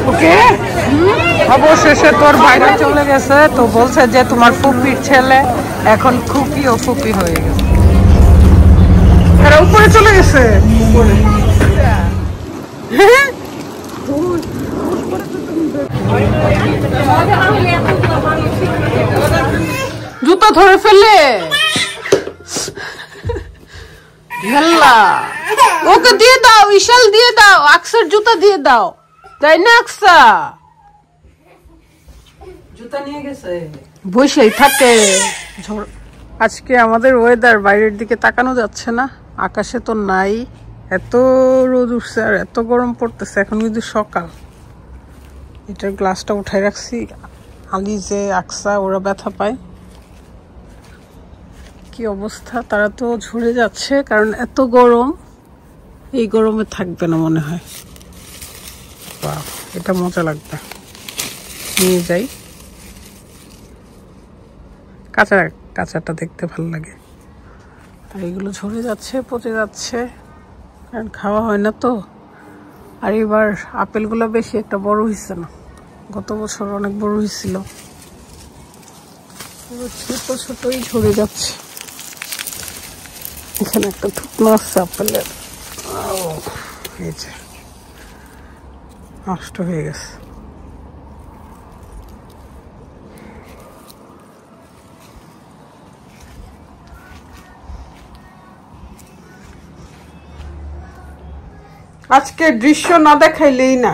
ওকে অবশেষে তোর বাইরে চলে গেছে, তো বলছে যে তোমার ফুপির ছেলে এখন খুপি ও ফুপি হয়ে গেছে। এরা উপরে চলে গেছে। জুতা ধরে ফেলে ওকে দিয়ে দাও, ইশাল দিয়ে দাও, আকসার জুতা দিয়ে দাও, তাই না আকসা? জুতা নিয়ে গেছে, বসেই থাকে। আজকে আমাদের ওয়েদার বাইরের দিকে তাকানো যাচ্ছে না, আকাশে তো নাই, এত রোদ উঠছে আর এত গরম পড়তেছে। এখন কিন্তু সকাল, এটার গ্লাসটা উঠাই রাখছি, আলি যে আকসা ওরা ব্যথা পায়। কি অবস্থা, তারা তো ঝরে যাচ্ছে কারণ এত গরম, এই গরমে থাকবে না মনে হয়। বাহ, এটা মজা লাগবে, নিয়ে যাই। কাঁচা কাঁচাটা দেখতে ভালো লাগে, আর এগুলো ঝরে যাচ্ছে, পচে যাচ্ছে, কারণ খাওয়া হয় না তো। আর এবার আপেলগুলো বেশি একটা বড় হয়েছে না, গত বছর অনেক বড় হয়েছিল, ছোট ছোটই ঝরে যাচ্ছে। এখানে একটা থুকনো আছে আপেলের, এই যে নষ্ট হয়ে গেছে। আজকে দৃশ্য না দেখাইলেই না,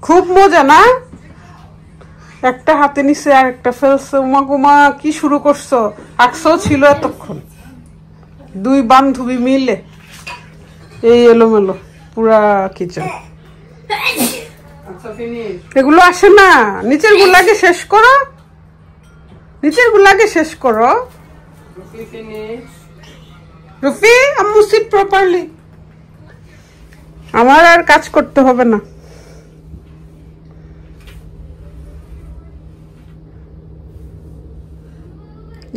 খুব মজা না? একটা হাতে নিচে আর একটা ফেলছে, উমা গুমা কি শুরু করছো? আকসাও ছিল এতক্ষণ, দুই বান্ধবী মিলে এই এলোমেলো পুরা কিচেন। এগুলো আসে না, নিচের গুলাকে শেষ করো, নিচের গুলাকে শেষ করো। রুফি, আম্মু সিট প্রপারলি, আমার আর কাজ করতে হবে না।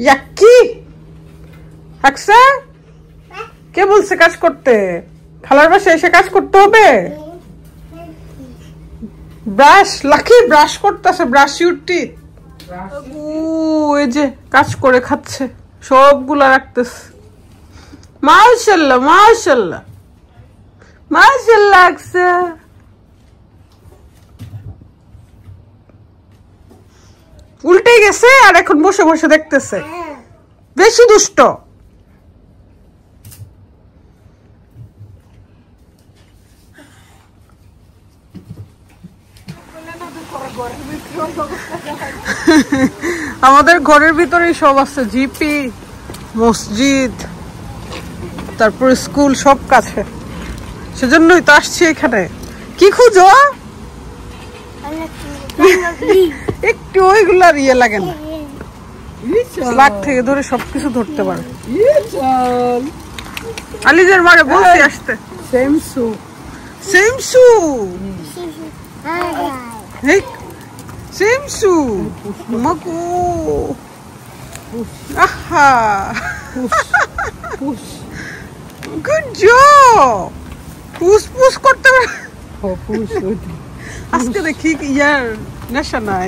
ইয়াক্কি আকসা, কে বলছে কাজ করতে? খালার বাসায় এসে কাজ করতে হবে? ব্রাশ, লাকি ব্রাশ করতেছে, ব্রাশ ইউর টিথ। এই যে কাজ করে খাচ্ছে, সবগুলা রাখতেছে। মাশাআল্লাহ মাশাআল্লাহ মাশাআল্লাহ আকসা। উল্টে গেছে আর এখন বসে বসে দেখতেছে, বেশি দুষ্ট। আমাদের ঘরের ভিতরেই সব আছে, জিপি, মসজিদ, তারপরে স্কুল, সব কাছে। সেজন্যই তো আসছি এখানে। কি খুঁজো? একটু ওইগুলার ইয়ে লাগে না, লাগ থেকে ধরে সবকিছু ধরতে পারে। আলিজের মারে বলতে আসতে, সেম শু, সেম শু, সেম শু। মাকু আহা, গুড জব। পুশ পুশ করতে পারে। আজকে দেখি ইয়ার নেশা নাই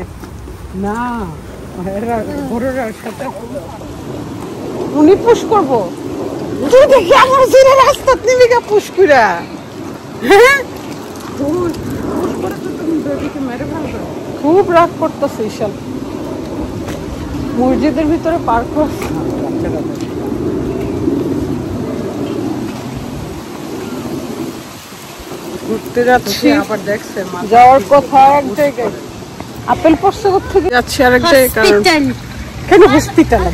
না, বড়রার সাথে উনি পুশ করবো। তুই দেখি আমার জোরে রাস্তা নিবিকা পুশ কইরা। হ্যাঁ, খুব রাগ করতেছে ইশাল। মসজিদের ভিতরে পার্ক আছে, ঘুরতে যাচ্ছি। আবার দেখছে যাওয়ার কথা এক জায়গায়, আপেল পড়ছে কোথেকে যাচ্ছি আরেক জায়গায়। কেন হসপিটালে?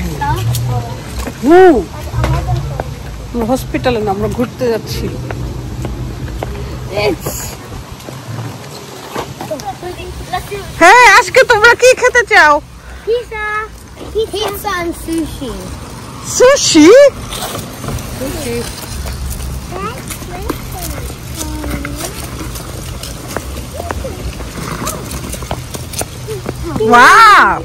হসপিটালে না, আমরা ঘুরতে যাচ্ছি। হ্যাঁ, আজকে তোমরা কি খেতে চাও? Pizza. Pizza and sushi. Sushi? Sushi. Wow!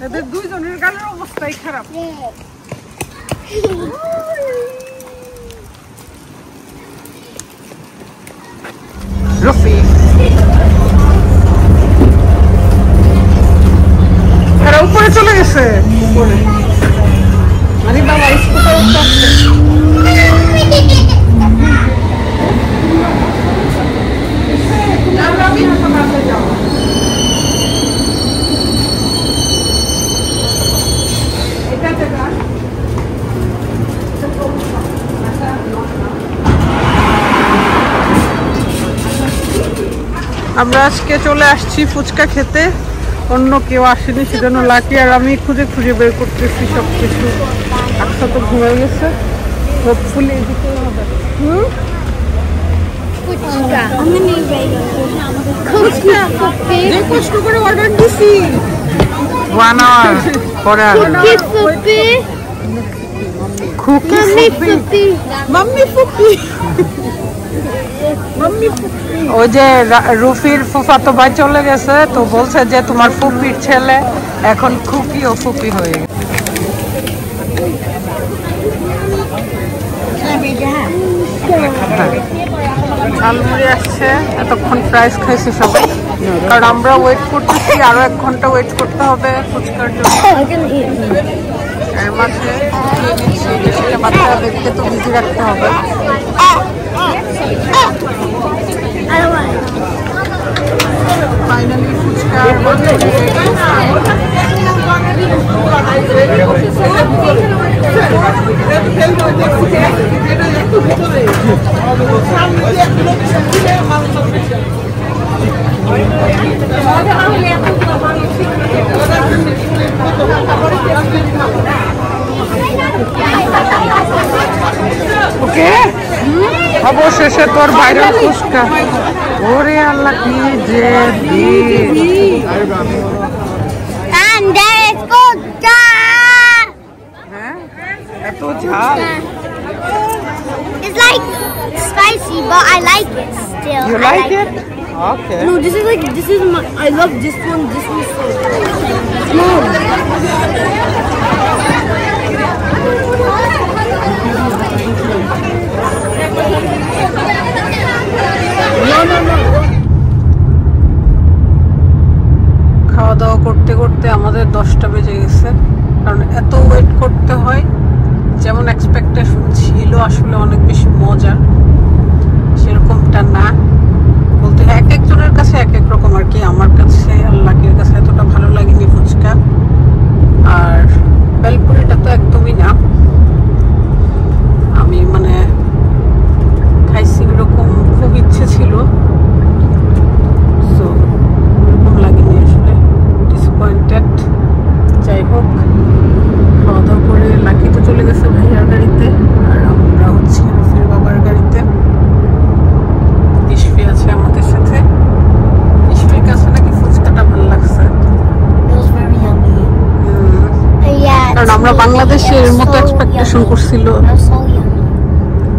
এদের দুইজনের গালের অবস্থাই খারাপ। রফি এরা উপরে চলে গেছে। উপরে মানে বাবা স্কুটার উঠছে। আমরা আজকে চলে আসছি ফুচকা খেতে, অন্য কেউ আসেনি, সেজন্য লাকি আর আমি খুঁজে খুঁজে বের করতেছি সবকিছু। আচ্ছা তো ঘুরে গেছে, হোপফুলি এদিকে হবে। কষ্ট করে অর্ডার দিছি 1 hour পরে ওই যে রুফির ফুফাতো ভাই চলে গেছে, তো বলছে যে তোমার ফুপির ছেলে এখন খুকি ও ফুপি হয়ে গেছে। ঝালমুড়ি আসছে, এতক্ষণ ফ্রাইস খাইছি সবাই, কারণ আমরা ওয়েট করতেছি, আরো 1 ঘন্টা ওয়েট করতে হবে ফুচকার জন্য। এর মাঝে বাচ্চাদেরকে তো বিজি রাখতে হবে। ফাইনালি ফুচকা ওকে অবশেষে তোর ভাইরাল ফুচকা। ওরে আল্লাহ কি যে এত ঝাল। It's like spicy, but I like it still. You like it? Okay. No, this is my, I love this one. This one's so good. খাওয়া দাওয়া করতে করতে আমাদের 10টা বেজে গেছে, কারণ এত ওয়েট করতে হয়। যেমন এক্সপেকটেশন ছিল আসলে অনেক বেশি মজার, সেরকমটা না। বলতে এক একজনের কাছে এক এক রকম আর কি। আমার কাছে আল্লাহর কাছে এতটা ভালো লাগেনি ফুচকা, আর বেলপুরিটা তো একদমই না। আমি মানে খাইছি এরকম খুব ইচ্ছে ছিল, সো এরকম লাগেনি আসলে, ডিসঅ্যাপয়েন্টেড। যাই হোক, খাওয়া দাওয়া করে লাকি তো চলে গেছে ভাইয়ার গাড়িতে, আর আমরা হচ্ছে রফির বাবার গাড়িতে। ইশফি আছে আমাদের সাথে। ইশফির কাছে নাকি ফুচকাটা ভালো লাগছে। It was very yummy. Yeah. কারণ আমরা বাংলাদেশের মতো এক্সপেকটেশন করছিল, It was so yummy.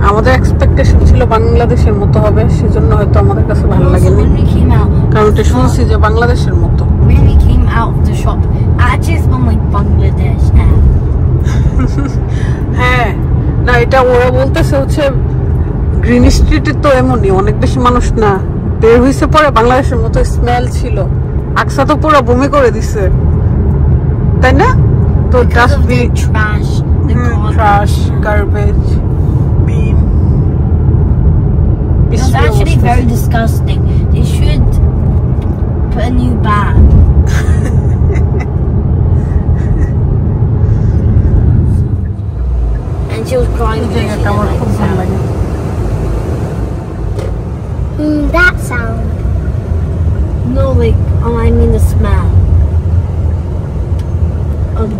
আমাদের এক্সপেকটেশন ছিল বাংলাদেশের মতো হবে, সেজন্য হয়তো আমাদের কাছে ভালো লাগেনি। When we came out, কারণ এটা শুনছি যে বাংলাদেশের মতো। when we came out of the shop, I just went like Bangladesh now. হ্যাঁ, না এটা ওরা বলতেছে হচ্ছে গ্রিন স্ট্রিটে তো এমনই, অনেক বেশি মানুষ না, বের হইছে পরে বাংলাদেশের মতো স্মেল ছিল। আকসা তো পুরো বমি করে দিছে, তাই না? তো Because of the dustbin, trash, the trash, garbage, bin, It's actually very disgusting. They should put a new ban. And she was crying. জায়গাটা আমার খুব ভালো লাগে। That sound. No, like, oh, I mean the smell.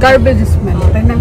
Garbage smell, তাই না?